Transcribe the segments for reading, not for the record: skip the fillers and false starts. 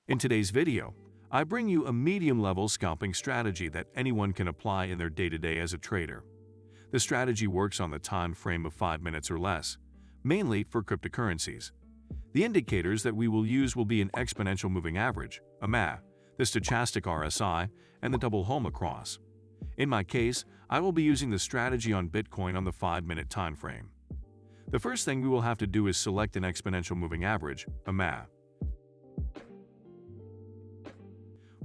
In today's video, I bring you a medium-level scalping strategy that anyone can apply in their day-to-day as a trader. The strategy works on the time frame of 5 minutes or less, mainly for cryptocurrencies. The indicators that we will use will be an exponential moving average, EMA, the Stochastic RSI, and the Double Hullma cross. In my case, I will be using the strategy on Bitcoin on the 5-minute time frame. The first thing we will have to do is select an exponential moving average, EMA.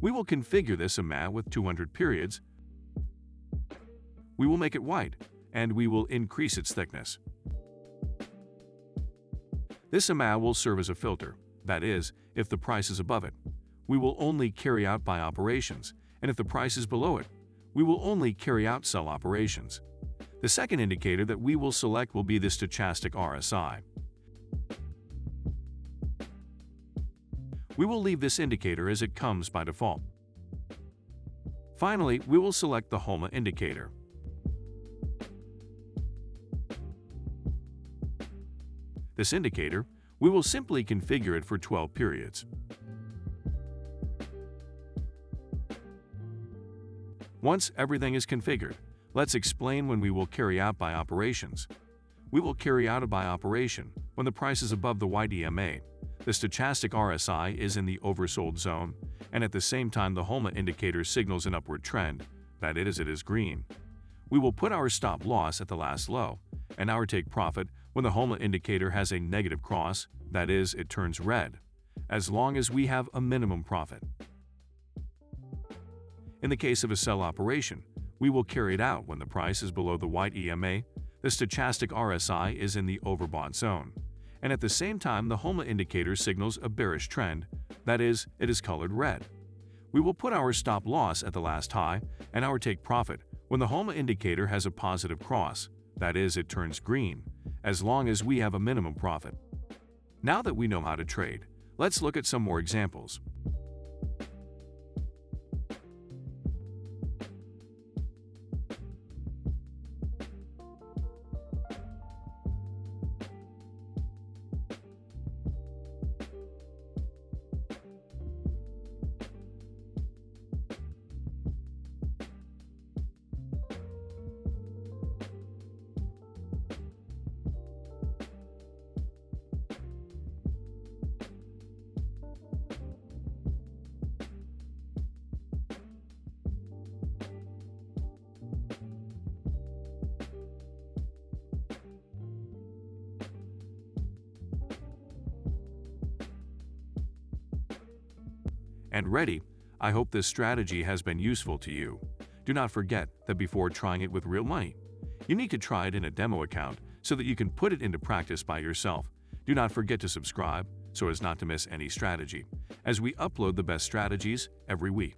We will configure this EMA with 200 periods. We will make it white, and we will increase its thickness. This EMA will serve as a filter, that is, if the price is above it, we will only carry out buy operations, and if the price is below it, we will only carry out sell operations. The second indicator that we will select will be the Stochastic RSI. We will leave this indicator as it comes by default. Finally, we will select the Hullma indicator. This indicator, we will simply configure it for 12 periods. Once everything is configured, let's explain when we will carry out buy operations. We will carry out a buy operation when the price is above the white EMA, the Stochastic RSI is in the oversold zone, and at the same time the Hullma indicator signals an upward trend, that is, it is green. We will put our stop loss at the last low, and our take profit when the Hullma indicator has a negative cross, that is, it turns red, as long as we have a minimum profit. In the case of a sell operation, we will carry it out when the price is below the white EMA, the Stochastic RSI is in the overbought zone, and at the same time the Hullma indicator signals a bearish trend, that is, it is colored red. We will put our stop loss at the last high and our take profit when the Hullma indicator has a positive cross, that is, it turns green, as long as we have a minimum profit. Now that we know how to trade, let's look at some more examples. And ready, I hope this strategy has been useful to you. Do not forget that before trying it with real money, you need to try it in a demo account so that you can put it into practice by yourself. Do not forget to subscribe so as not to miss any strategy, as we upload the best strategies every week.